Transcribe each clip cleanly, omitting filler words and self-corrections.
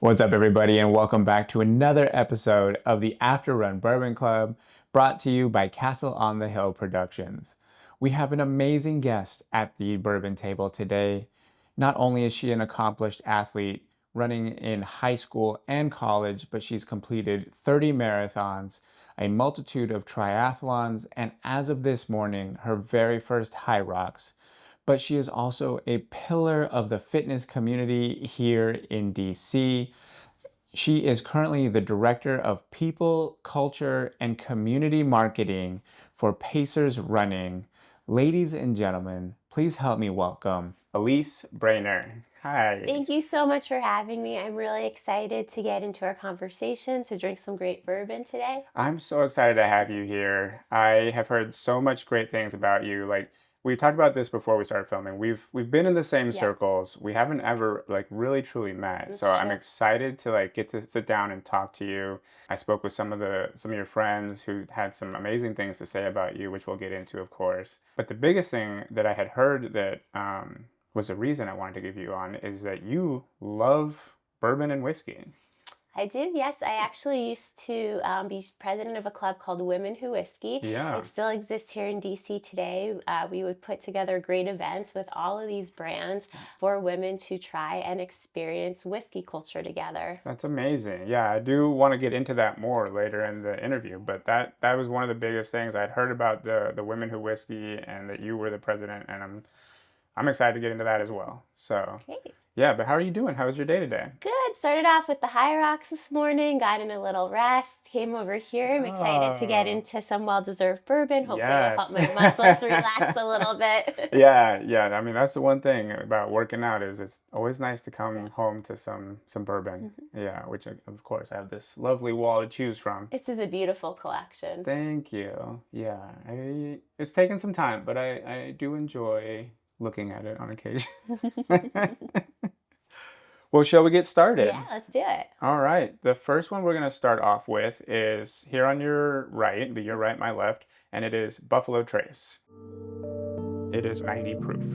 What's up, everybody, and welcome back to another episode of the After Run Bourbon Club, brought to you by Castle on the Hill Productions. We have an amazing guest at the bourbon table today. Not only is she an accomplished athlete running in high school and college, but she's completed 30 marathons, a multitude of triathlons, and as of this morning, her very first high rocks. But she is also a pillar of the fitness community here in DC. She is currently the Director of People, Culture, and Community Marketing for Pacers Running. Ladies and gentlemen, please help me welcome Elyse Braner. Hi. Thank you so much for having me. I'm really excited to get into our conversation, to drink some great bourbon today. I'm so excited to have you here. I have heard so much great things about you. Like we talked about this before we started filming. We've been in the same Yeah, circles. We haven't ever like really truly met. So that's I'm true. excited to like get to sit down and talk to you. I spoke with some of your friends who had some amazing things to say about you, which we'll get into, of course. But the biggest thing that I had heard that was the reason I wanted to give you on is that you love bourbon and whiskey. I do, yes. I actually used to be president of a club called Women Who Whiskey. Yeah. It still exists here in DC today. We would put together great events with all of these brands for women to try and experience whiskey culture together. That's amazing. Yeah, I do want to get into that more later in the interview, but that was one of the biggest things I'd heard about the Women Who Whiskey and that you were the president, and I'm excited to get into that as well. So, Great. yeah, but how are you doing? How was your day today? Good. Started off with the high rocks this morning, got in a little rest, came over here. I'm excited to get Oh, into some well-deserved bourbon. Hopefully it'll help yes. my muscles relax a little bit. Yeah, yeah. I mean, that's the one thing about working out is it's always nice to come Yeah. home to some bourbon. Mhm. Yeah, which of course I have this lovely wall to choose from. This is a beautiful collection. Thank you. Yeah, it's taken some time, but I do enjoy looking at it on occasion. Well, shall we get started? Yeah, let's do it. All right. The first one we're going to start off with is here on your right, be your right, my left, and it is Buffalo Trace. It is 90 proof.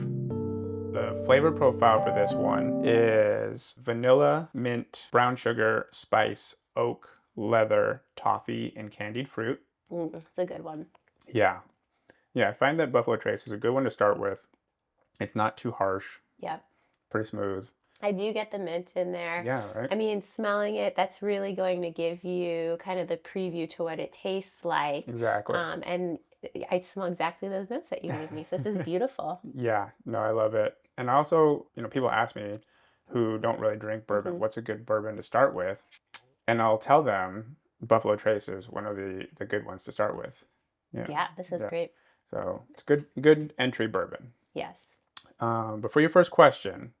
The flavor profile for this one is vanilla, mint, brown sugar, spice, oak, leather, toffee, and candied fruit. It's a good one. Yeah. Yeah, I find that Buffalo Trace is a good one to start with. It's not too harsh, Yeah. pretty smooth. I do get the mint in there. Yeah, right? I mean, smelling it, that's really going to give you kind of the preview to what it tastes like. Exactly. And I smell exactly those notes that you gave me. So this is beautiful. Yeah, no, I love it. And also, people ask me who don't really drink bourbon, Hmm. what's a good bourbon to start with? And I'll tell them Buffalo Trace is one of the good ones to start with. Yeah, Yeah, this is yeah. great. So it's good entry bourbon. Yes. But for your first question,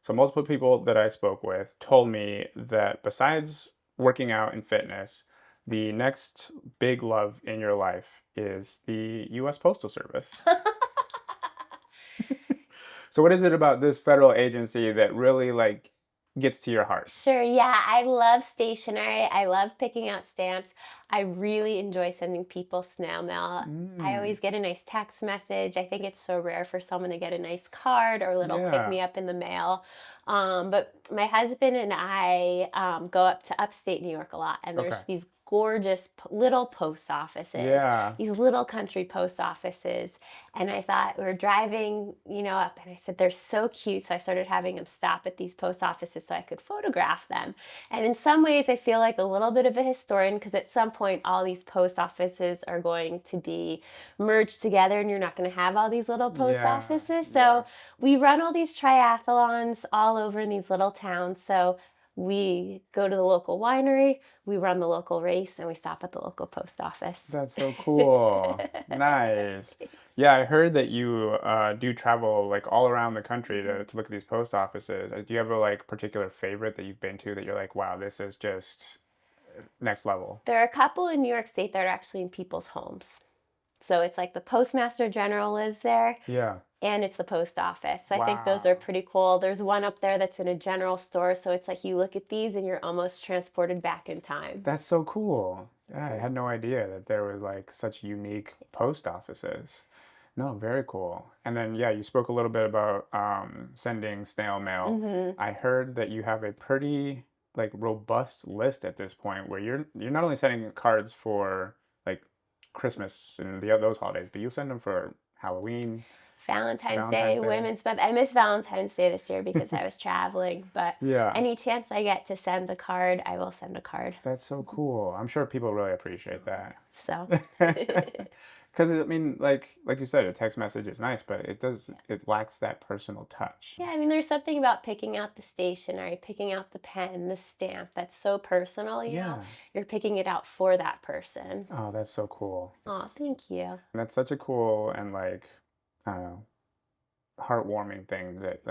so multiple people that I spoke with told me that besides working out and fitness, the next big love in your life is the U.S. Postal Service. So what is it about this federal agency that really like gets to your heart? Sure, yeah, I love stationery. I love picking out stamps. I really enjoy sending people snail mail. I Mm, always get a nice text message. I think it's so rare for someone to get a nice card or a little pick yeah. me up in the mail. But my husband and I go up to upstate New York a lot, and Okay. there's these gorgeous little post offices, Yeah. these little country post offices. And I thought we were driving, up, and I said, they're so cute. So I started having him stop at these post offices so I could photograph them. And in some ways, I feel like a little bit of a historian because at some point, all these post offices are going to be merged together and you're not going to have all these little post Yeah. offices. Yeah. So we run all these triathlons all over in these little towns. So we go to the local winery, we run the local race, and we stop at the local post office. That's so cool. Nice. Yeah, I heard that you do travel like all around the country Mhm. to look at these post offices. Do you have a like particular favorite that you've been to that you're like, wow, this is just next level? There are a couple in New York State that are actually in people's homes. So it's like the postmaster general lives there Yeah. and it's the post office. I think those are Wow. pretty cool. There's one up there that's in a general store. So it's like you look at these and you're almost transported back in time. That's so cool. Yeah, I had no idea that there was like such unique post offices. No, very cool. And then, yeah, you spoke a little bit about sending snail mail. Hmm. I heard that you have a pretty like robust list at this point where you're not only sending cards for like Christmas and those holidays, but you send them for Halloween, Valentine's Valentine's Day, Day. Women's Month. I missed Valentine's Day this year because I was traveling, but Yeah, any chance I get to send a card, I will send a card. that's so cool. I'm sure people really appreciate that. So, Because I mean, like you said, a text message is nice, but it lacks that personal touch. yeah, I mean, there's something about picking out the stationery, picking out the pen, the stamp that's so personal, you know? Yeah. You're picking it out for that person. Oh, that's so cool. Oh, thank you. And that's such a cool and I don't know, heartwarming thing that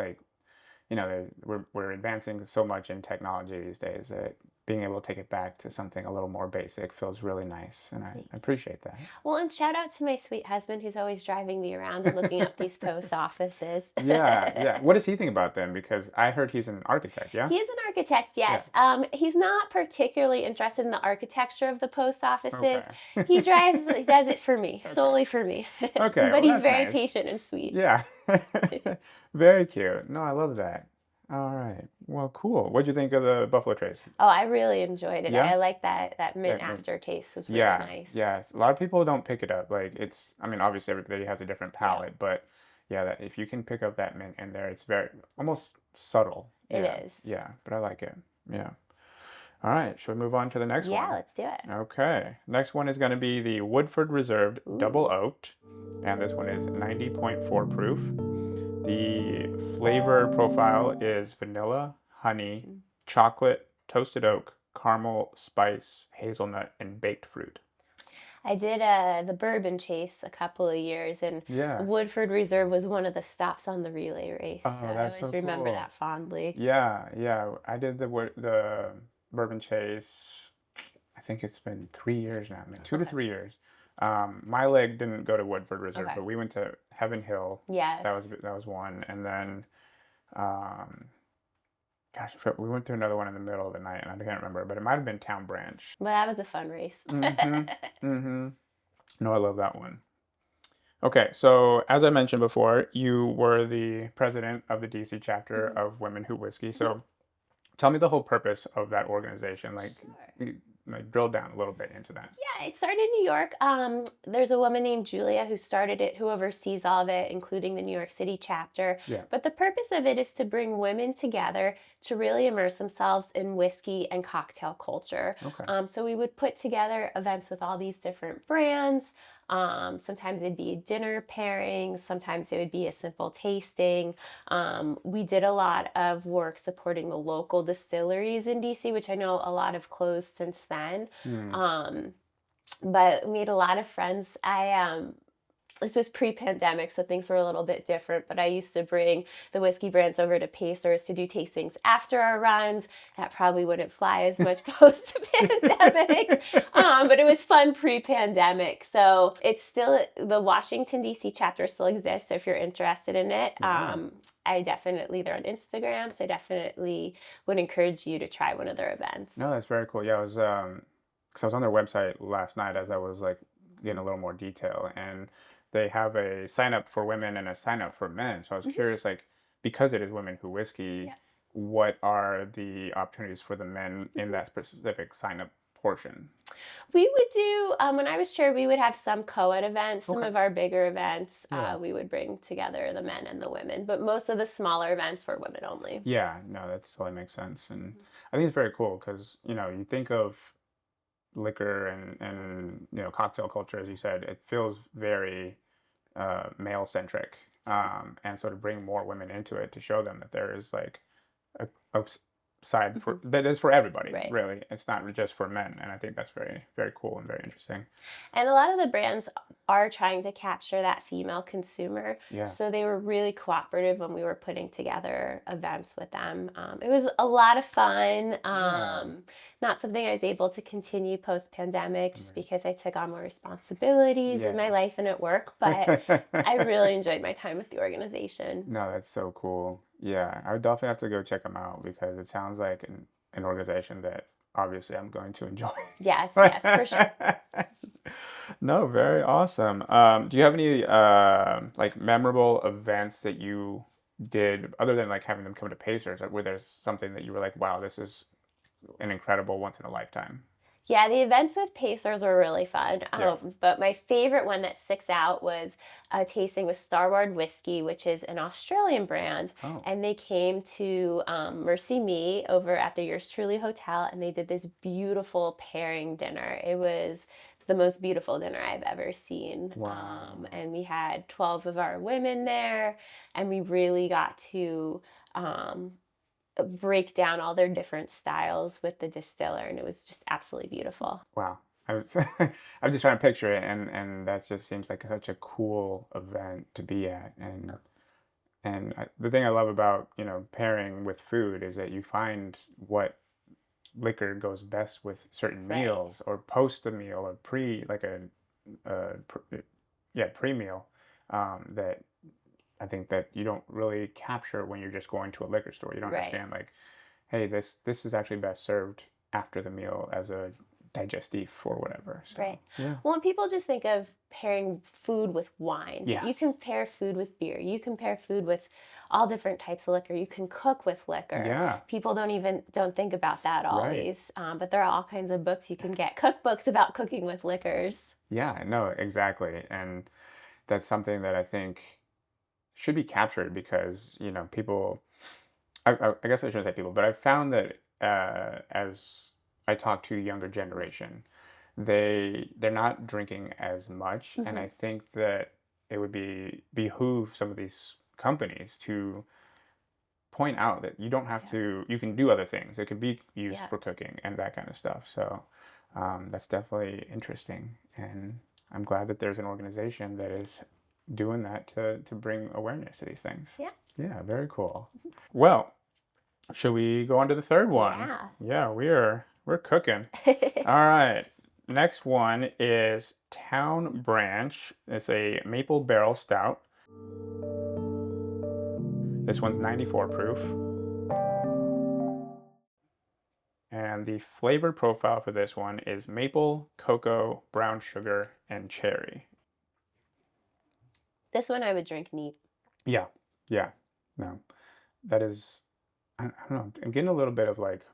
we're advancing so much in technology these days that being able to take it back to something a little more basic feels really nice, and I appreciate that. Well, and shout out to my sweet husband who's always driving me around and looking up these post offices. Yeah, yeah. What does he think about them? Because I heard he's an architect. Yeah. He is an architect, Yeah. yes. He's not particularly interested in the architecture of the post offices. Okay. He does it for me, Okay. solely for me. Okay. But Well, he's that's very nice. patient and sweet. Yeah. Very cute. No, I love that. All right. Well, cool. What'd you think of the Buffalo Trace? Oh, I really enjoyed it. Yeah. I like that mint That mint. aftertaste was really Yeah. nice. Yeah. A lot of people don't pick it up. Like I mean, obviously everybody has a different Yeah, palate, but yeah, that if you can pick up that mint in there, it's very almost subtle. it Yeah. is. Yeah. But I like it. Yeah. All right. Should we move on to the next Yeah, one? let's do it. Okay. Next one is going to be the Woodford Reserved Double Ooh. Oaked. And this one is 90.4 proof. The flavor profile is vanilla, honey, chocolate, toasted oak, caramel, spice, hazelnut, and baked fruit. I did the Bourbon Chase a couple of years, and Yeah. Woodford Reserve was one of the stops on the relay race. So Oh, I that's so always remember cool. that fondly. Yeah, yeah. I did the Bourbon Chase. I think it's been 3 years now, man. 2 to 3 years. My leg didn't go to Woodford Reserve, Okay. but we went to Heaven Hill. Yes. That was one, and then, um, gosh, we went to another one in the middle of the night, and I can't remember, but it might have been Town Branch. But that was a fun race. Mm-hmm. Mm-hmm. No, I love that one. Okay, so as I mentioned before, you were the president of the DC chapter Mhm. of Women Who Whiskey. So tell me the whole purpose of that organization. Sure. Drill down a little bit into that. Yeah, it started in New York. There's a woman named Julia who started it, who oversees all of it, including the New York City chapter. Yeah. But the purpose of it is to bring women together to really immerse themselves in whiskey and cocktail culture. Okay. So we would put together events with all these different brands. Sometimes it'd be dinner pairings, sometimes it would be a simple tasting. We did a lot of work supporting the local distilleries in DC, which I know a lot have closed since then. Hmm. Um, but made a lot of friends. This was pre-pandemic, so things were a little bit different. But I used to bring the whiskey brands over to Pacers to do tastings after our runs. That probably wouldn't fly as much post-pandemic, but it was fun pre-pandemic. So it's still the Washington D.C. chapter still exists. So if you're interested in it, Yeah. they're on Instagram. So I definitely would encourage you to try one of their events. No, that's very cool. Yeah, I was because I was on their website last night as I was like getting a little more detail, and they have a sign up for women and a sign up for men. So I was Mhm. curious, like, because it is Women Who Whiskey, Yeah. what are the opportunities for the men in that specific sign up portion? We would do, when I was chair, we would have some co-ed events. Some Okay. of our bigger events, Yeah. we would bring together the men and the women, but most of the smaller events were women only. Yeah, no, that totally makes sense. And I think it's very cool because, you think of liquor and cocktail culture, as you said, it feels very male centric, and sort of bring more women into it to show them that there is like a side for Mhm. that is for everybody, Right. really. It's not just for men, and I think that's very, very cool and very interesting. And a lot of the brands are trying to capture that female consumer. Yeah. So they were really cooperative when we were putting together events with them. It was a lot of fun. Yeah. Not something I was able to continue post pandemic just Right. because I took on more responsibilities in my Yeah. life and at work. But I really enjoyed my time with the organization. No, that's so cool. Yeah, I would definitely have to go check them out because it sounds like an organization that obviously I'm going to enjoy. Yes, yes, for sure. No, very awesome. Do you have any like memorable events that you did other than like having them come to Pacers, like, where there's something that you were like, wow, this is an incredible once in a lifetime. Yeah, the events with Pacers were really fun. Yeah. But my favorite one that sticks out was a tasting with Starward Whiskey, which is an Australian brand. Oh, And they came to Mercy Me over at the Yours Truly Hotel, and they did this beautiful pairing dinner. It was the most beautiful dinner I've ever seen. wow. And we had 12 of our women there, and we really got to um, break down all their different styles with the distiller, and it was just absolutely beautiful. Wow. I was I'm just trying to picture it, and that just seems like such a cool event to be at. The thing I love about, pairing with food is that you find what liquor goes best with certain Right. meals or post a meal or like yeah, pre-meal, that I think that you don't really capture when you're just going to a liquor store. You don't Right. understand, like, hey, this is actually best served after the meal as a digestif or whatever. So Right. yeah. Well, when people just think of pairing food with wine, but you Yes. can pair food with beer. You can pair food with all different types of liquor. You can cook with liquor. Yeah. People don't think about that Right. always. But there are all kinds of books you can get, cookbooks about cooking with liquors. Yeah, no, exactly. And that's something that I think should be captured because, people, I guess I shouldn't say people, but I've found that as I talk to younger generation, they're not drinking as much, and Hmm. I think that it would behoove some of these companies to point out that you don't have Yeah. to, you can do other things. It could be used Yeah. for cooking and that kind of stuff. So that's definitely interesting, and I'm glad that there's an organization that is doing that to bring awareness to these things. Yeah. Yeah, very cool. Well, should we go on to the third one? Yeah. Yeah, we're cooking. All right. Next one is Town Branch. It's a maple barrel stout. This one's 94 proof. And the flavor profile for this one is maple, cocoa, brown sugar, and cherry. This one I would drink neat. Yeah, yeah. No, that is, I don't know. I'm getting a little bit of like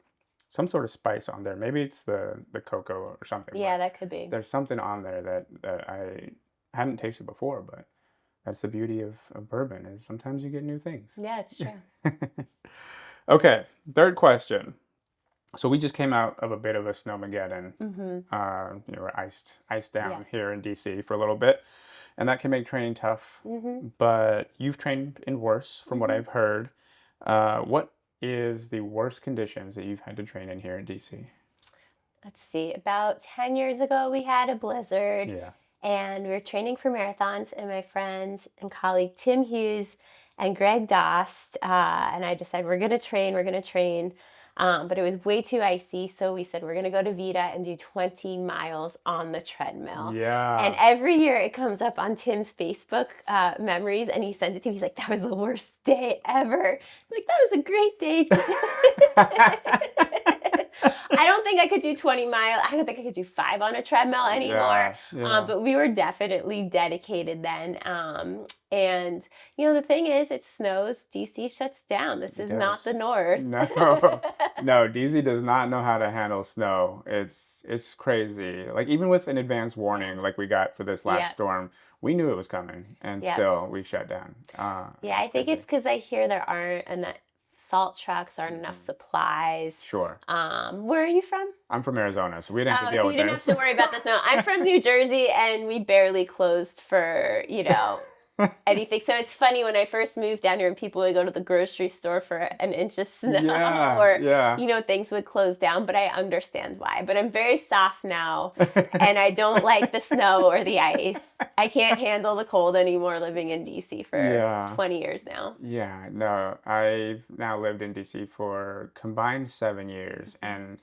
some sort of spice on there. Maybe it's the cocoa or something, Yeah, but that could be. there's something on there that I hadn't tasted before. But that's the beauty of bourbon is sometimes you get new things. Yeah, it's true. Okay, third question. So we just came out of a bit of a snowmageddon. Hmm. We're iced Yeah. down here in DC for a little bit, and that can make training tough. Hmm. But you've trained in worse, from what Hmm. I've heard. What is the worst conditions that you've had to train in here in DC? Let's see, about 10 years ago, we had a blizzard Yeah. and we were training for marathons. And my friend and colleague Tim Hughes and Greg Dost and I decided we're going to train. But it was way too icy. So we said we're going to go to Vita and do 20 miles on the treadmill. And Yeah. every year it comes up on Tim's Facebook memories and he sends it to me. He's like, that was the worst day ever. I'm like, that was a great day. I don't think I could do 20 miles. I don't think I could do 5 on a treadmill anymore. Yeah. Yeah. But we were definitely dedicated then. And the thing is, it snows. DC shuts down. This It is not the does. North. No. No, DZ does not know how to handle snow. It's crazy. Like even with an advance Yeah. warning like we got for this last Yeah. storm, we knew it was coming and Yeah. still we shut down. Yeah. I It's think crazy. it's because I hear there aren't enough salt trucks, aren't enough Mhm. supplies. Sure. Where are you from? I'm from Arizona, so we didn't have to Oh, deal so you with didn't have this. to worry about the snow. I'm from New Jersey, and we barely closed for anything. So it's funny when I first moved down here and people would go to the grocery store for an inch of snow Yeah, or, yeah. things would close down, but I understand why. But I'm very soft now and I don't like the snow or the ice. I can't handle the cold anymore living in DC for Yeah. 20 years now. Yeah, no, I've now lived in DC for combined 7 years, and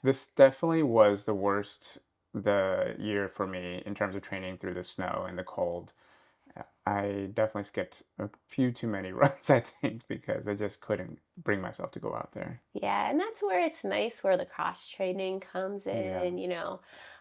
this definitely was the year for me in terms of training through the snow and the cold. I definitely skipped a few too many runs, I think, because I just couldn't bring myself to go out there. Yeah, and that's where it's nice where the cross training comes Yeah. in, you know.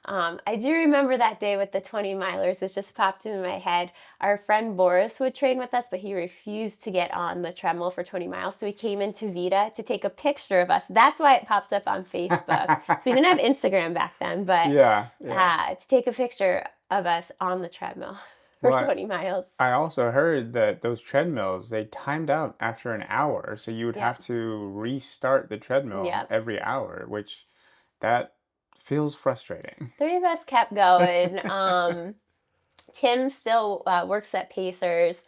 I do remember that day with the 20 milers. This just popped into my head. Our friend Boris would train with us, but he refused to get on the treadmill for 20 miles. So he came into Vita to take a picture of us. That's why it pops up on Facebook. So we didn't have Instagram back then, but Yeah, yeah. to take a picture of us on the treadmill for Well, 20 miles. I also heard that those treadmills, they timed out after an hour, so you would have Yep. to restart the treadmill Yep. every hour, which that feels frustrating. Three of us kept going. Tim still works at Pacers.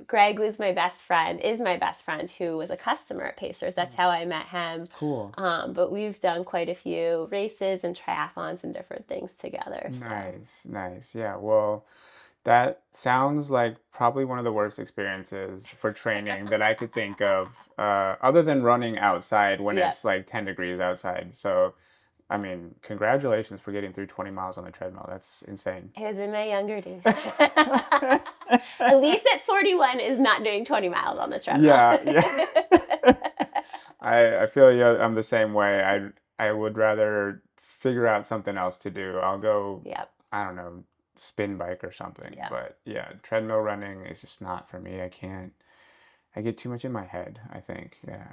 Greg was my best friend, is my best friend, who was a customer at Pacers. That's how I met him. Cool. But we've done quite a few races and triathlons and different things together. So Nice, nice. Yeah, well, that sounds like probably one of the worst experiences for training that I could think of, other than running outside when yeah, it's like 10 degrees outside. So, I mean, congratulations for getting through 20 miles on the treadmill. That's insane. it was in my younger days. Elyse at 41 is not doing 20 miles on the treadmill. Yeah, yeah. I feel you. I'm the same way. I would rather figure out something else to do. I'll go, Yep. I don't know, spin bike or something. Yep. But yeah, treadmill running is just not for me. I can't. I get too much in my head, I think. Yeah,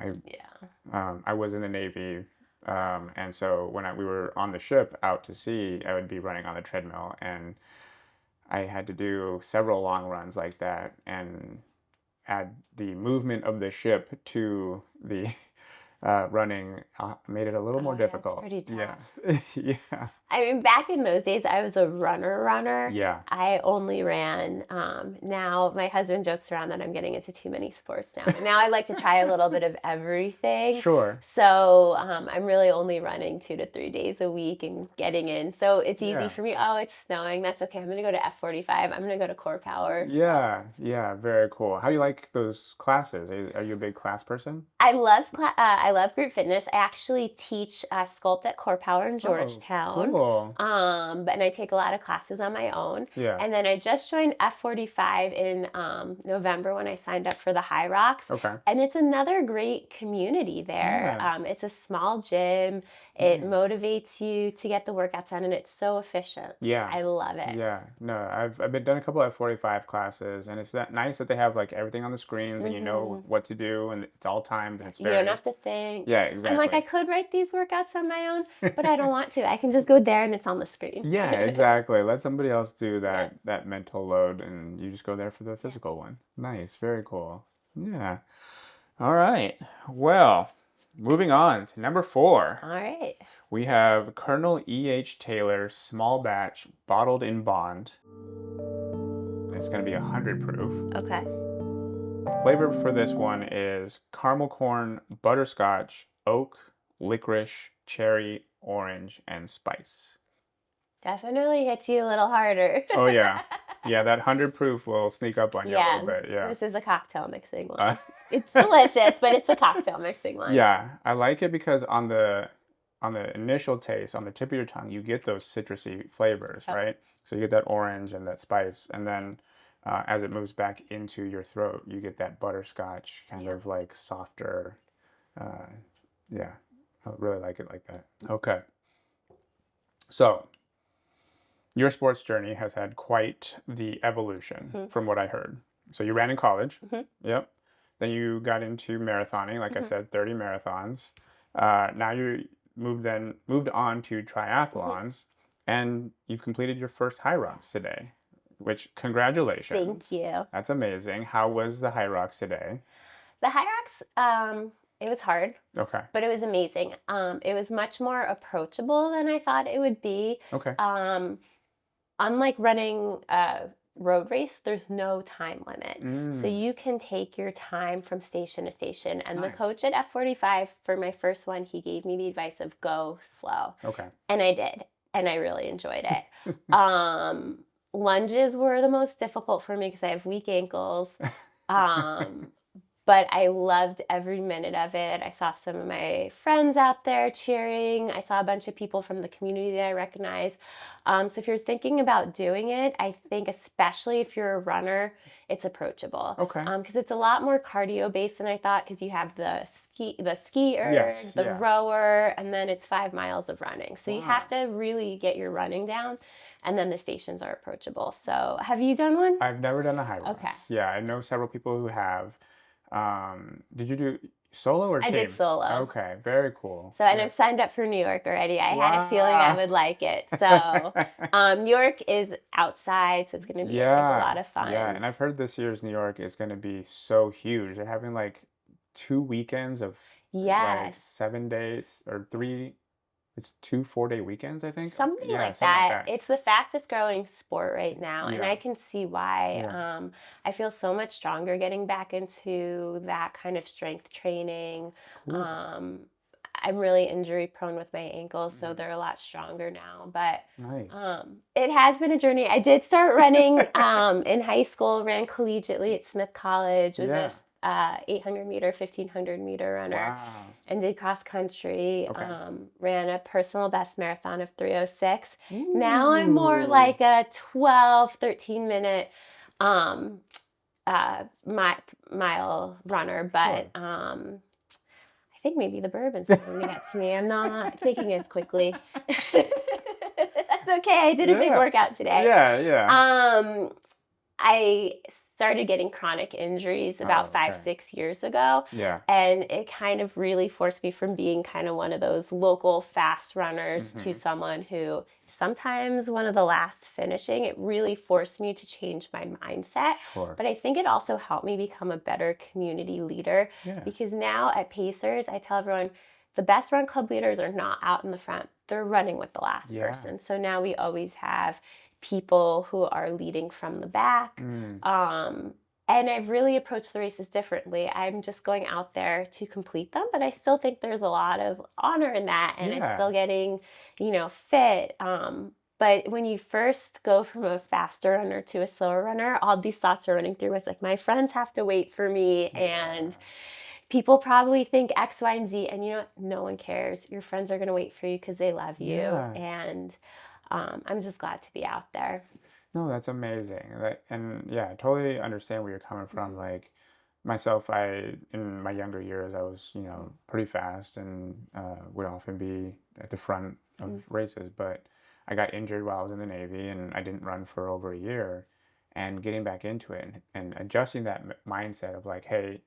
I was in the Navy, and so when we were on the ship out to sea, I would be running on the treadmill, and I had to do several long runs like that, and add the movement of the ship to the running made it a little more Oh yeah, it's difficult. pretty Yeah, tough. yeah, I mean, back in those days, I was a runner. yeah. I only ran. Now my husband jokes around that I'm getting into too many sports now. But now I like to try a little bit of everything. Sure. So I'm really only running 2 to 3 days a week and getting in. So it's easy Yeah. for me. Oh, it's snowing. That's okay. I'm going to go to F45. I'm going to go to Core Power. So Yeah, yeah, very cool. How do you like those classes? Are you a big class person? I love group fitness. I actually teach sculpt at Core Power in Oh, Georgetown. cool. But and I take a lot of classes on my own. Yeah. And then I just joined F45 in November when I signed up for the High Rocks. Okay. And it's another great community there. Yeah. It's a small gym. It Nice. motivates you to get the workouts done, and it's so efficient. Yeah. I love it. Yeah. No, I've been done a couple of 45 classes, and it's that nice that they have like everything on the screens and you know what to do and it's all timed and it's You don't very have to think. Yeah, I'm like, I exactly. could write these workouts on my own, but I don't want to. I can just go there and it's on the screen. Yeah, exactly. Let somebody else do Yeah. that mental load and you just go there for the physical one. Nice, very cool. Yeah. All right. Well, moving on to number 4. All right. We have Colonel E.H. Taylor Small Batch Bottled in Bond. It's going to be 100 proof. Okay. Flavor for this one is caramel corn, butterscotch, oak, licorice, cherry, orange, and spice. Definitely hits you a little harder. Oh yeah. Yeah, that 100 proof will sneak up on you a Yeah, little bit. Yeah. this is a cocktail mixing one. Uh, It's delicious, but it's a cocktail mixing one. yeah, I like it because on the initial taste, on the tip of your tongue, you get those citrusy flavors, Yep. right? So you get that orange and that spice, and then as it moves back into your throat, you get that butterscotch kind of like softer. Uh, yeah, I really like it like that. Okay. So your sports journey has had quite the evolution from what I heard. So you ran in college. Yep. Then you got into marathoning, like I said, 30 marathons. Now you moved on to triathlons, and you've completed your first High Rocks today, which congratulations. Thank you. That's amazing. How was the High Rocks today? The High Rocks, it was hard, Okay. but it was amazing. It was much more approachable than I thought it would be. Okay. Unlike running a road race, there's no time limit. So Mm, you can take your time from station to station. And the nice. coach at F45 for my first one, he gave me the advice of go slow. Okay. And I did. And I really enjoyed it. Lunges were the most difficult for me because I have weak ankles. Um, but I loved every minute of it. I saw some of my friends out there cheering. I saw a bunch of people from the community that I recognize. So if you're thinking about doing it, I think especially if you're a runner, it's approachable Okay. because it's a lot more cardio based than I thought because you have the skier, Yes. the Yeah. rower, and then it's 5 miles of running. So you have Wow. to really get your running down, and then the stations are approachable. So have you done one? I've never done a high Okay. rocks. Yeah, I know several people who have. Did you do solo or I did team? solo. Okay, very cool. So, and Yeah. I've signed up for New York already. I had a feeling I Wow. would like it. So, New York is outside, so it's going to be, I think, a lot Yeah, of yeah, fun. and I've heard this year's New York is going to be so huge. They're having like 2 weekends of like Yes. 7 days or three. It's 2 4-day weekends, I think. Something Yeah, like something like that. that. It's the fastest growing sport right now, and I Yeah, can see why. yeah, I feel so much stronger getting back into that kind of strength training. cool. Um, I'm really injury prone with my ankles, so Mhm. they're a lot stronger now. But Nice. it has been a journey. I did start running in high school, ran collegiately at Smith College, was a Yeah. 800-meter, 1500-meter runner, Wow. and did cross country. Okay. Ran a personal best marathon of 3:06. Now I'm more Ooh. like a 12, 13 minute um, mi- mile runner, but Sure. I think maybe the bourbon's starting to get to me. I'm not thinking as quickly. That's okay. I did a big Yeah. workout today. Yeah, yeah. Um, I started getting chronic injuries about Oh, five, okay. 6 years ago. Yeah. And it kind of really forced me from being kind of one of those local fast runners to Hmm. someone who sometimes one of the last finishing. It really forced me to change my mindset. Sure. But I think it also helped me become a better community leader Yeah. because now at Pacers, I tell everyone the best run club leaders are not out in the front, they're running with the last Yeah. person. So now we always have people who are leading from the back. Mm. And I've really approached the races differently. I'm just going out there to complete them, but I still think there's a lot of honor in that, and I'm Yeah. still getting, fit. But when you first go from a faster runner to a slower runner, all these thoughts are running through. It's like my friends have to wait for me, and Yeah. people probably think X, Y, and Z, and no one cares. Your friends are going to wait for you because they love you, Yeah. and I'm just glad to be out there. No, that's amazing. And yeah, I totally understand where you're coming from. Mhm. Like myself, in my younger years, I was, pretty fast and would often be at the front of Mhm. races. But I got injured while I was in the Navy and I didn't run for over a year. And getting back into it and adjusting that mindset of like, hey,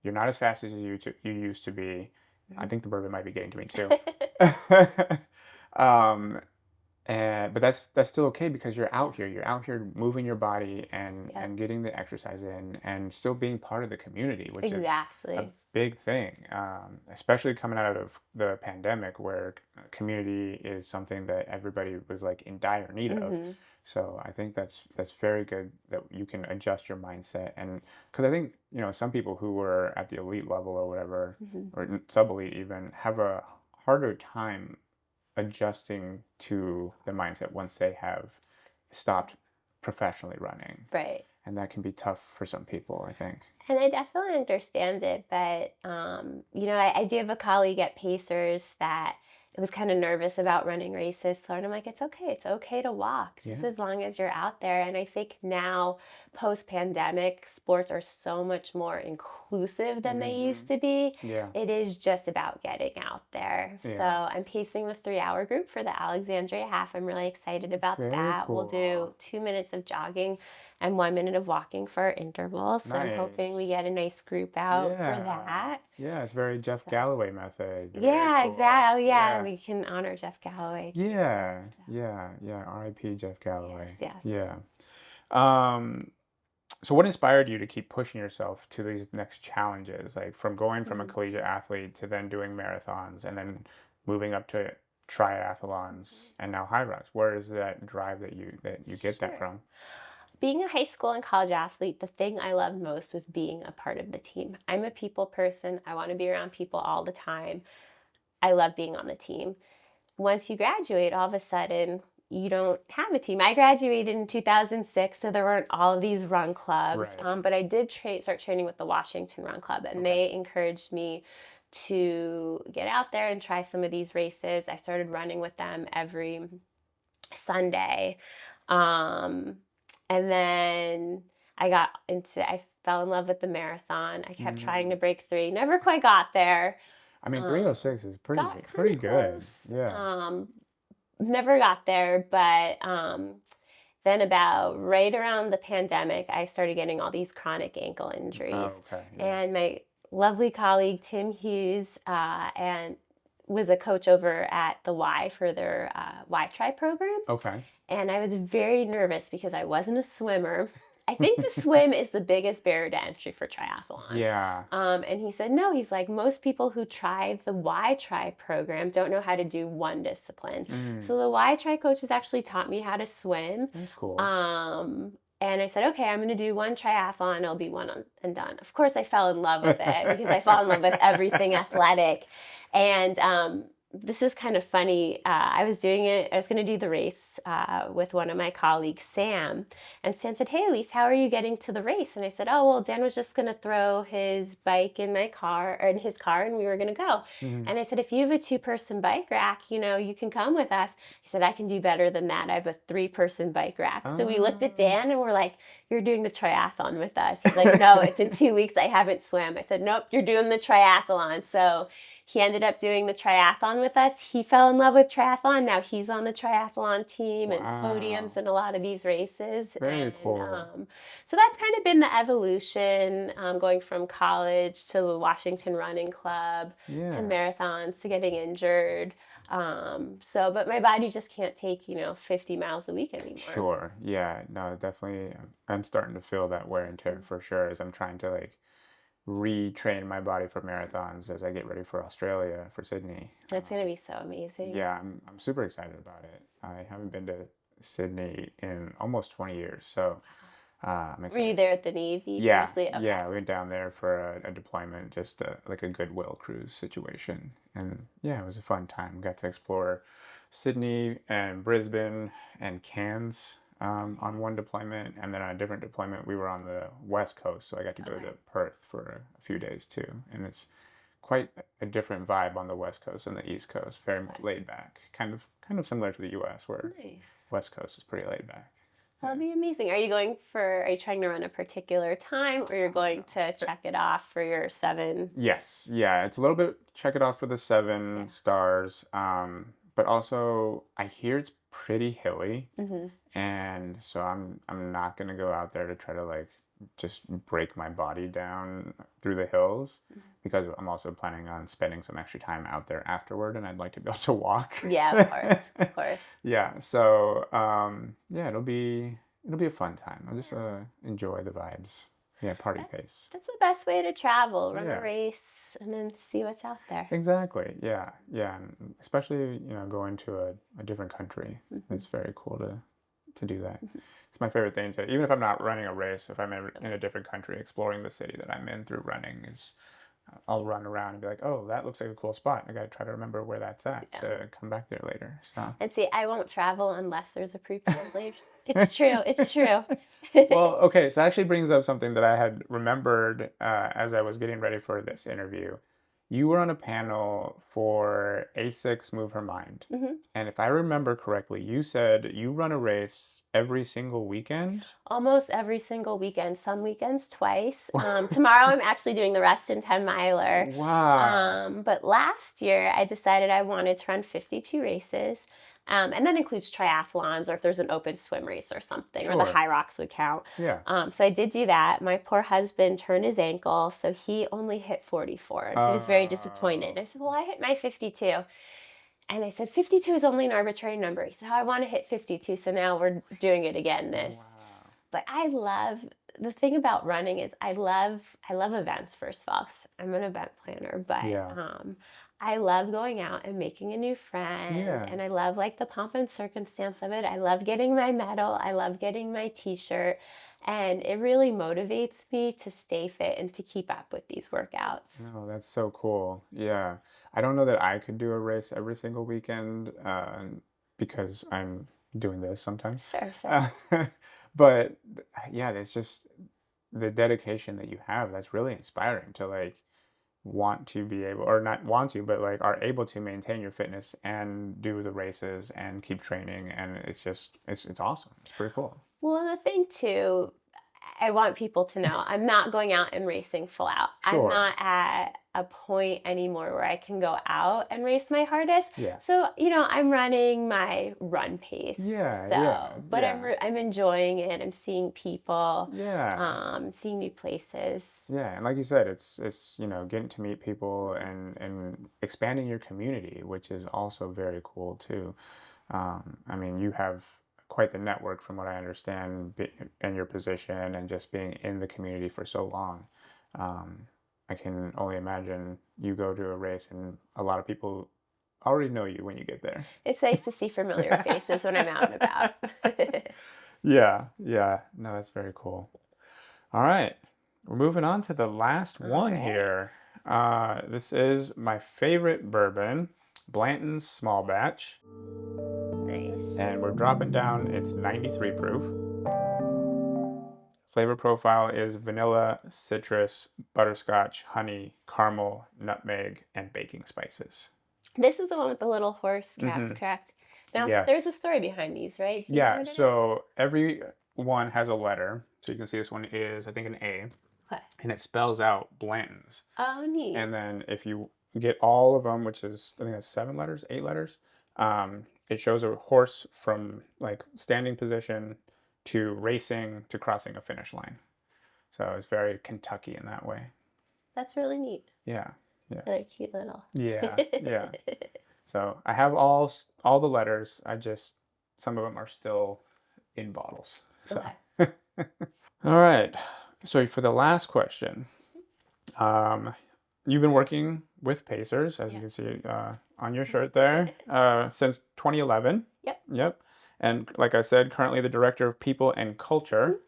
you're not as fast as you used to be. I Mhm. think the bourbon might be getting to me too. um, but that's still okay because you're Yeah. out here. You're out here moving your body and Yep. getting the exercise in and still being part of the community, which is a Exactly. big thing. Especially coming out of the pandemic, where community is something that everybody was like in dire need of. Mhm. So I think that's very good that you can adjust your mindset, and because I think some people who were at the elite level or whatever, Mhm. or sub elite even, have a harder time adjusting to the mindset once they have stopped professionally running. Right. And that can be tough for some people, I think. And I definitely understand it, but I do have a colleague at Pacers that was kind of nervous about running races. So I'm like, it's okay. It's okay to walk just Yeah. as long as you're out there. And I think now, post pandemic, sports are so much more inclusive than they Hmm. used to be. Yeah. It is just about getting out there. So Yeah. I'm pacing the 3 hour group for the Alexandria half. I'm really excited about Very that. We'll do cool. 2 minutes of jogging and 1 minute of walking for our intervals. So I'm hoping we Nice. get a nice group out for Yeah. that. Yeah, it's very Jeff So, Galloway method. Very yeah, cool. exactly. Yeah, Yeah. we can honor Jeff Galloway too. Yeah. So, Yeah. Yeah. R.I.P. Jeff yes, Galloway. yes. Yeah. Um, So what inspired you to keep pushing yourself to these next challenges, like from going from a Mhm, collegiate athlete to then doing marathons and then moving up to triathlons mhm. and now high rocks? Where is that drive that you get that Sure. from? Being a high school and college athlete, the thing I loved most was being a part of the team. I'm a people person. I want to be around people all the time. I love being on the team. Once you graduate, all of a sudden, you don't have a team. I graduated in 2006, so there weren't all of these run clubs. Right. But I did start training with the Washington Run Club, and Okay. they encouraged me to get out there and try some of these races. I started running with them every Sunday. Um, and then I fell in love with the marathon. I kept trying to Mm. break three, never quite got there. I mean, Um, 306 is got kind pretty of good. close. Yeah. Um, Never got there, but then about right around the pandemic, I started getting all these chronic ankle injuries. Oh, okay. Yeah. And my lovely colleague Tim Hughes and was a coach over at the Y for their Y Try program. Okay. And I was very nervous because I wasn't a swimmer. I think the swim is the biggest barrier to entry for triathlon. Yeah. And he said, no, he's like, most people who try the Y Try program don't know how to do one discipline. Mm. So the Y Try coaches actually taught me how to swim. That's cool. And I said, okay, I'm going to do one triathlon. It'll be and done. Of course, I fell in love with it because I fell in love with everything athletic. And this is kind of funny. I was going to do the race with one of my colleagues, Sam. And Sam said, hey, Elyse, how are you getting to the race? And I said, oh, well, Dan was just going to throw his bike in my car, or in his car, and we were going to go. Mhm. And I said, if you have a 2-person bike rack, you can come with us. He said, I can do better than that. I have a 3-person bike rack. So we looked at Oh. Dan and we're like, you're doing the triathlon with us. He's like, no, it's in 2 weeks. I haven't swam. I said, nope, you're doing the triathlon. So he ended up doing the triathlon with us. He fell in love with triathlon. Now he's on the triathlon team and podiums Wow. in a lot of these races. Very And cool. so that's kind of been the evolution, going from college to the Washington Running Club to Yeah. marathons to getting injured. But my body just can't take, 50 miles a week anymore. Sure. Yeah. No, definitely. I'm starting to feel that wear and tear Mhm. for sure as I'm trying to like retrain my body for marathons as I get ready for Australia, for Sydney. It's going to be so amazing. Yeah, I'm super excited about it. I haven't been to Sydney in almost 20 years, so I'm Were you excited. there at the Navy Yeah, previously? Okay. yeah, we went down there for a deployment, just like a goodwill cruise situation, and yeah, it was a fun time. Got to explore Sydney and Brisbane and Cairns on one deployment, and then on a different deployment, we were on the west coast, so I got to go Okay. to Perth for a few days too, and it's quite a different vibe on the west coast and the east coast. Very Okay. laid back, kind of similar to the U.S., where Nice. west coast is pretty laid back. That'll be amazing. Are you trying to run a particular time, or you're going to Yeah. check it off for your 7? Yes, yeah, it's a little bit check it off for the Yeah. 7 stars, but also I hear it's pretty hilly, Mm-hmm. and so I'm not gonna go out there to try to like just break my body down through the hills because I'm also planning on spending some extra time out there afterward, and I'd like to be able to walk. Yeah, of course. Of course. Yeah, so yeah, it'll be a fun time. I'll just Yeah. enjoy the vibes. Yeah, party That, pace. that's the best way to travel. Run a Yeah. race and then see what's out there. Exactly. Yeah. Yeah. And especially, going to a different country. Hmm. It's very cool to do that. It's my favorite thing to, even if I'm not running a race, if I'm in a different country, exploring the city that I'm in through running is, I'll run around and be like, oh, that looks like a cool spot. I got to try to remember where that's at Yeah. to come back there later. So, And see, I won't travel unless there's a prepaid place. It's true. It's true. well, okay. So that actually brings up something that I had remembered as I was getting ready for this interview. You were on a panel for A6 Move Her Mind. Hmm. And if I remember correctly, you said you run a race every single weekend. Almost every single weekend, some weekends twice. Tomorrow I'm actually doing the Reston 10 miler. Wow. But last year I decided I wanted to run 52 races. And that includes triathlons or if there's an open swim race or something, or the Sure. high rocks would count. Yeah. So I did do that. My poor husband turned his ankle, so he only hit 44 and he was very disappointed. Oh. I said, well, I hit my 52. And I said, 52 is only an arbitrary number. He said, oh, I want to hit 52. So now we're doing it again Wow. but I love the thing about running is I love events. First of all, 'cause I'm an event planner, but Yeah. I love going out and making a new friend, Yeah. and I love like the pomp and circumstance of it. I love getting my medal. I love getting my T-shirt, and it really motivates me to stay fit and to keep up with these workouts. No, that's so cool. Yeah. I don't know that I could do a race every single weekend because I'm doing this sometimes. Sure, sure. Uh, but yeah, it's just the dedication that you have that's really inspiring to like want to be able, or not want to, but like are able to maintain your fitness and do the races and keep training. And it's just, it's awesome. It's pretty cool. Well, and the thing too, I want people to know I'm not going out and racing full out. I'm Sure. not at a point anymore where I can go out and race my hardest. Yeah. So, I'm running my run pace. Yeah. Yeah. So, but Yeah. I'm enjoying it. I'm seeing people, Yeah. seeing new places. Yeah, and like you said, it's getting to meet people and expanding your community, which is also very cool too. I mean, you have quite the network from what I understand in your position and just being in the community for so long. Um, I can only imagine you go to a race and a lot of people already know you when you get there. It's nice to see familiar faces when I'm out and about. Yeah, yeah. No, that's very cool. All right. We're moving on to the last All one right. here. This is my favorite bourbon, Blanton's Small Batch. Nice. And we're dropping down, it's 93 proof. Flavor profile is vanilla, citrus, butterscotch, honey, caramel, nutmeg, and baking spices. This is the one with the little horse caps, Hmm. correct? Now, there's Yes. a story behind these, right? Do you know Yeah, what it is? so every one has a letter. So you can see this one is, I think, an A, Okay. and it spells out Blanton's. Oh, neat. And then if you get all of them, which is I think that's 7 letters, 8 letters, it shows a horse from like standing position to racing to crossing a finish line. So it's very Kentucky in that way. That's really neat. Yeah, yeah, Really cute little. yeah, yeah. So I have all the letters. I just some of them are still in bottles. So Okay. all right. So for the last question, Um, you've been working with Pacers, as you Yeah. can see on your shirt there, since 2011. Yep. Yep. And like I said, currently the director of people and Mhm. culture.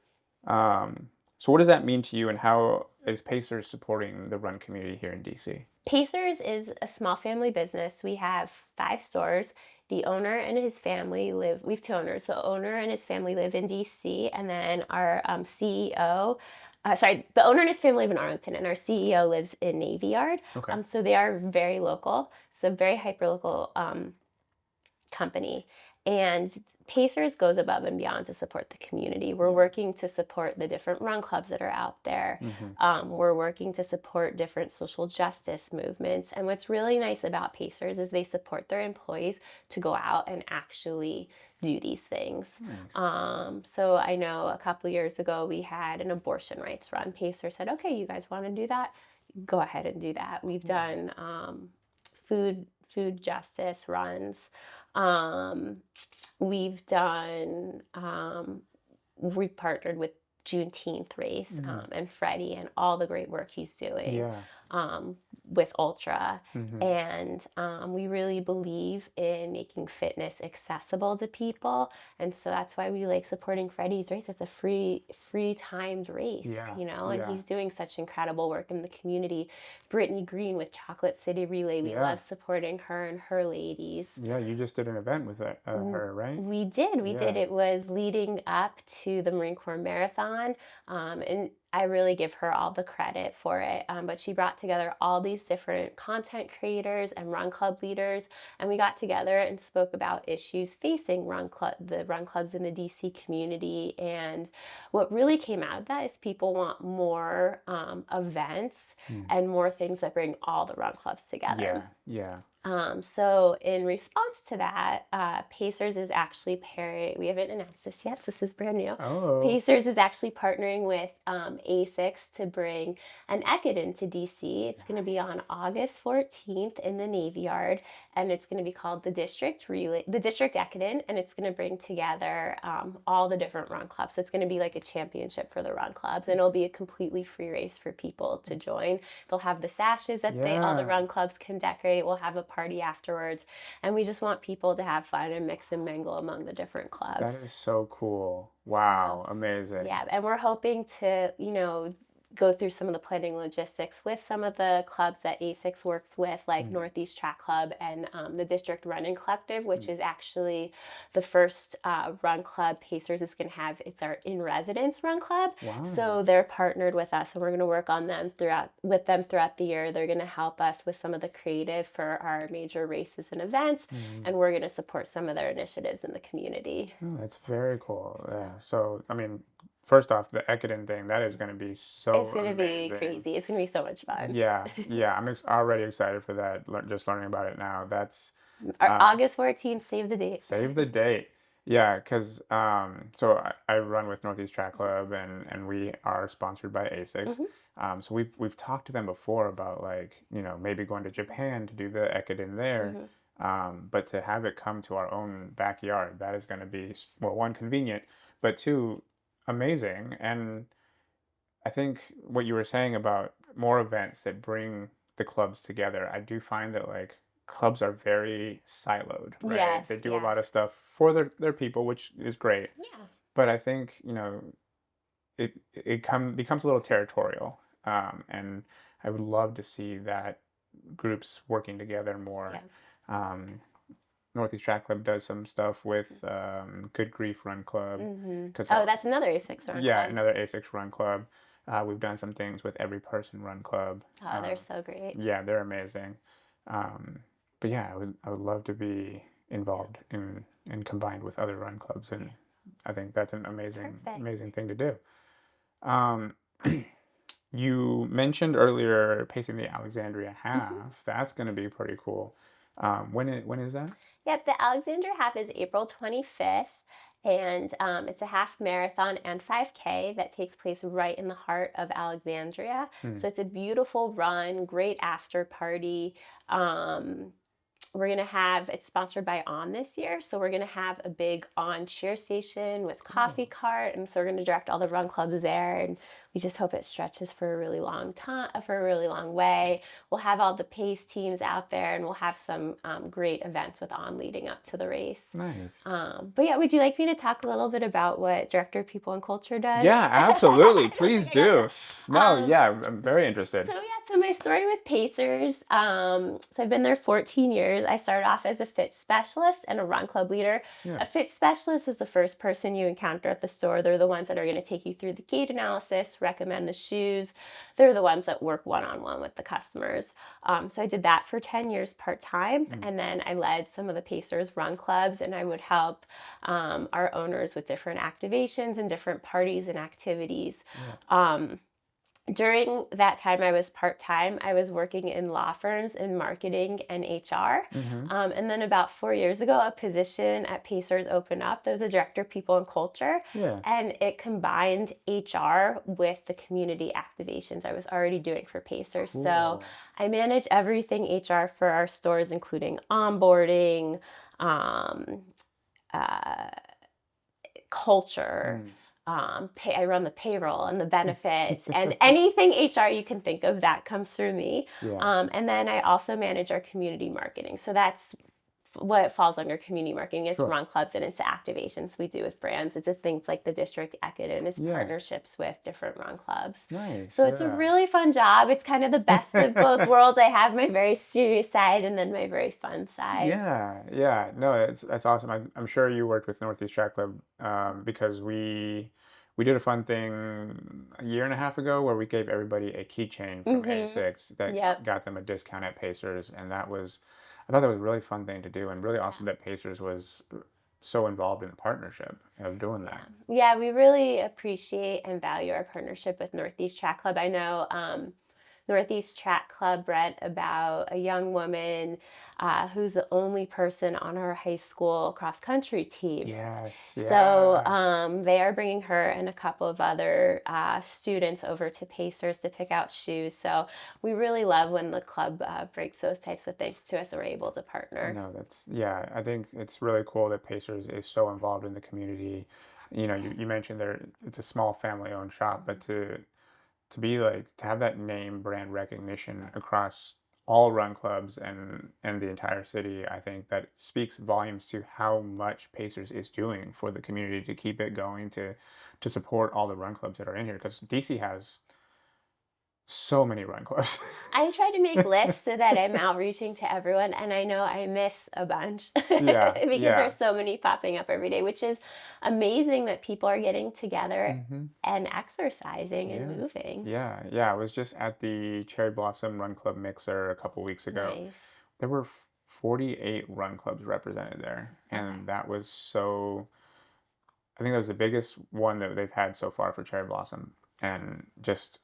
So what does that mean to you, and how is Pacers supporting the run community here in DC? Pacers is a small family business. We have 5 stores. The owner and his family live, we have 2 owners. The owner and his family live in DC, and then our CEO, the owner and his family live in Arlington, and our CEO lives in Navy Yard. Okay. So they are very local, so very hyper local company. And Pacers goes above and beyond to support the community. We're working to support the different run clubs that are out there. Mm-hmm. We're working to support different social justice movements. And what's really nice about Pacers is they support their employees to go out and actually do these things. Nice. So I know a couple years ago we had an abortion rights run. Pacers said, okay, you guys want to do that? Go ahead and do that. We've done food justice runs. Um, we've done we've partnered with Juneteenth race Mm. and Freddie and all the great work he's doing Yeah. with Ultra. Mm-hmm. And we really believe in making fitness accessible to people. And so that's why we like supporting Freddie's race. It's a free timed race, Yeah. and Yeah. he's doing such incredible work in the community. Brittany Green with Chocolate City Relay, we Yeah. love supporting her and her ladies. Yeah. You just did an event with her, right? We did. We did. Yeah. It was leading up to the Marine Corps Marathon. And I really give her all the credit for it. But she brought together all these different content creators and run club leaders. And we got together and spoke about issues facing the run clubs in the DC community. And what really came out of that is people want more events Mm. and more things that bring all the run clubs Yeah. together. Yeah. So in response to that, Pacers is actually we haven't announced this yet, so this is brand new. Oh. Pacers is actually partnering with ASICS to bring an Ekid into DC. It's going to be on August 14th in the Navy Yard, and it's going to be called the District Ekidin, and it's going to bring together all the different run clubs. So it's going to be like a championship for the run clubs, and it'll be a completely free race for people to join. They'll have the sashes that all the Yeah. run clubs can decorate. We'll have a party afterwards, and we just want people to have fun and mix and mingle among the different clubs. That is so cool. Wow. Amazing. Yeah, and we're hoping to, go through some of the planning logistics with some of the clubs that ASICS works with, like Mm, Northeast Track Club and the District Running Collective, which mm. is actually the first run club Pacers is going to have. It's our in residence run club. Wow. So they're partnered with us, and we're going to work on them throughout the year. They're going to help us with some of the creative for our major races and events, Mm. and we're going to support some of their initiatives in the community. Oh, that's very cool. Yeah. So, I mean, first off, the Ekiden thing, that is going to be It's so going to be amazing. crazy. It's going to be so much fun. Yeah. Yeah. Already excited for that. Just learning about it now. That's Our uh, August 14th, save the date. save the date. Yeah. Because so I run with Northeast Track Club and we are sponsored by ASICS. Hmm. So we've talked to them before about like, maybe going to Japan to do the Ekiden there. Hmm. But to have it come to our own backyard, that is going to be, well, one, convenient, but two, amazing. And I think what you were saying about more events that bring the clubs together, I do find that like clubs are very siloed, right? They Yes, do a lot yes. of stuff for their people, which is great. Yeah. But I think, becomes a little territorial. And I would love to see that groups working together more. Yeah. Um, Northeast Track Club does some stuff with Good Grief Run Club, Hmm. because Oh, that's another A6 Run yeah, Club. another A6 Run Club. We've done some things with Every Person Run Club. Oh, they're so great. Yeah, they're amazing. Um, but yeah, I would love to be Yeah. involved in and combined with other run clubs, and Yeah. I think that's an amazing Perfect. amazing thing to do. Um, you mentioned earlier pacing the Alexandria Hmm. half. That's going to be pretty cool. When is that? Yep, the Alexandria Half is April 25th, and it's a half marathon and 5K that takes place right in the heart of Alexandria. Hmm. So it's a beautiful run, great after party. Um, we're going to have it's sponsored by On this year, so we're going to have a big On cheer station with coffee Cool. cart, and so we're going to direct all the run clubs there, and we just hope it stretches for a really long time, for a really long way. We'll have all the pace teams out there, and we'll have some great events with On leading up to the race. Nice. But yeah, would you like me to talk a little bit about what Director of People and Culture does? Yeah, absolutely. I don't Please think I got to. do. No, Um, yeah, I'm very interested. so yeah, so my story with Pacers. So I've been there 14 years. I started off as a fit specialist and a run club leader. Yeah. A fit specialist is the first person you encounter at the store. They're the ones that are going to take you through the gait analysis, recommend the shoes. They're the ones that work one-on-one with the customers. So I did that for 10 years part-time, Mm. and then I led some of the Pacers run clubs, and I would help our owners with different activations and different parties and activities. Yeah. During that time I was part-time, I was working in law firms in marketing and HR. Mm-hmm. And then about 4 years ago, a position at Pacers opened up. There was a director of people and culture, Yeah. and it combined HR with the community activations I was already doing for Pacers. So Cool. I manage everything HR for our stores, including onboarding, um, uh, culture. Mm. I run the payroll and the benefits and anything HR you can think of that comes through me. Yeah. And then I also manage our community marketing. So that's what falls under community marketing. It's Sure. run clubs and it's activations we do with brands. It's things like the district Ekid and it's Yeah. partnerships with different run clubs. Nice. So it's a Yeah. really fun job. It's kind of the best of both worlds. I have my very serious side and then my very fun side. Yeah. Yeah. No, that's awesome. I'm sure you worked with Northeast Track Club because we did a fun thing a year and a half ago where we gave everybody a keychain from Mm-hmm. A6 that Yep. got them a discount at Pacers, and I thought that was a really fun thing to do, and really Yeah. awesome that Pacers was so involved in the partnership of doing Yeah. that. Yeah, we really appreciate and value our partnership with Northeast Track Club. I know Northeast Track Club read about a young woman who's the only person on her high school cross country team. Yes. So Yeah. they are bringing her and a couple of other students over to Pacers to pick out shoes. So we really love when the club breaks those types of things to us and we're able to partner. No, yeah, I think it's really cool that Pacers is so involved in the community. You mentioned it's a small family-owned shop, but to be like to have that name brand recognition across all run clubs and the entire city, I think that speaks volumes to how much Pacers is doing for the community to keep it going, to support all the run clubs that are in here, because DC has So many run clubs. I try to make lists so that I'm outreaching to everyone, and I know I miss a bunch Yeah, because yeah. there's so many popping up every day, which is amazing that people are getting together Mhm. and exercising and Yeah. moving. Yeah, yeah, I was just at the Cherry Blossom Run Club Mixer a couple weeks ago. Nice. There were 48 run clubs represented there, Okay. and that was so I think that was the biggest one that they've had so far for Cherry Blossom, and just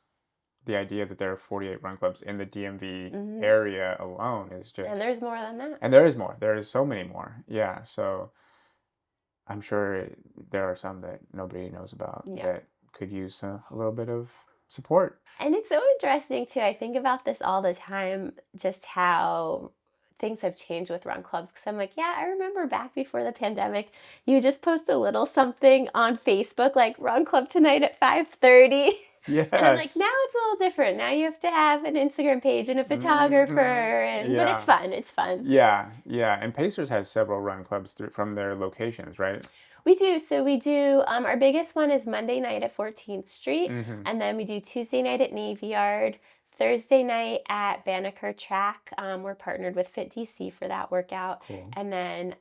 the idea that there are 48 run clubs in the DMV Hmm. area alone is And just there's more than that. and there is more. There is so many more. Yeah, so I'm sure there are some that nobody knows about Yeah. that could use a little bit of support. And it's so interesting too. I think about this all the time, just how things have changed with run clubs. Cause I'm like, yeah, I remember back before the pandemic, you just post a little something on Facebook, like run club tonight at 5:30. And I'm like, Yes. now it's a little different. Now you have to have an Instagram page and a photographer, Mhm. and but it's Yeah. fun. It's fun. Yeah, yeah, and Pacers has several run clubs through from their locations, right? We do. So we do, our biggest one is Monday night at 14th Street. Mhm. And then we do Tuesday night at Navy Yard, Thursday night at Banneker Track. We're partnered with Fit DC for that workout. Cool. And then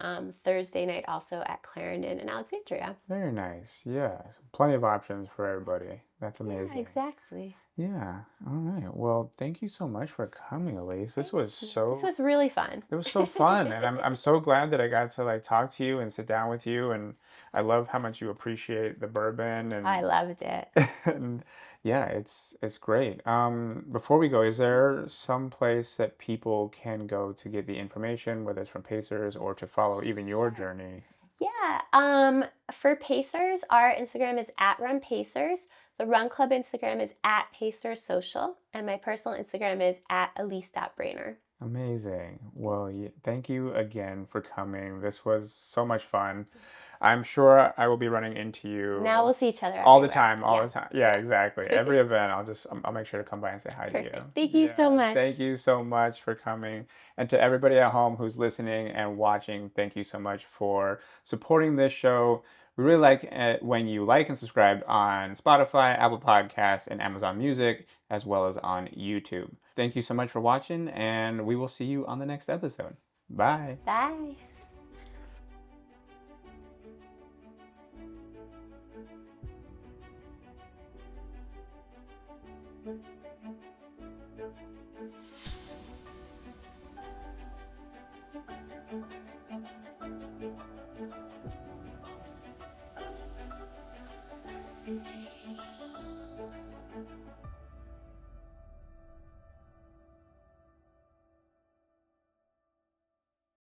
Thursday night also at Clarendon and Alexandria. Very nice. Yeah. Plenty of options for everybody. That's Yeah, amazing. exactly. Yeah. All right. Well, thank you so much for coming, Elise. Thank you. This was really fun. It was so fun, and I'm so glad that I got to like talk to you and sit down with you, and I love how much you appreciate the bourbon I and loved it. and yeah, it's great. Before we go, is there some place that people can go to get the information, whether it's from Pacers or to follow even your Sure. journey? Yeah. For Pacers, our Instagram is at Run Pacers. The Run Club Instagram is at Pacers Social, and my personal Instagram is at Elyse.Braner. Amazing. Well, thank you again for coming. This was so much fun. I'm sure I will be running into Now you we'll see each other all the everywhere. time, all Yeah. the time. Yeah, exactly. Every event, I'll make sure to come by and say hi to you. Perfect. Thank you so Yeah. much. Thank you so much for coming. And to everybody at home who's listening and watching, thank you so much for supporting this show. We really like it when you like and subscribe on Spotify, Apple Podcasts, and Amazon Music, as well as on YouTube. Thank you so much for watching, and we will see you on the next episode. Bye. Bye.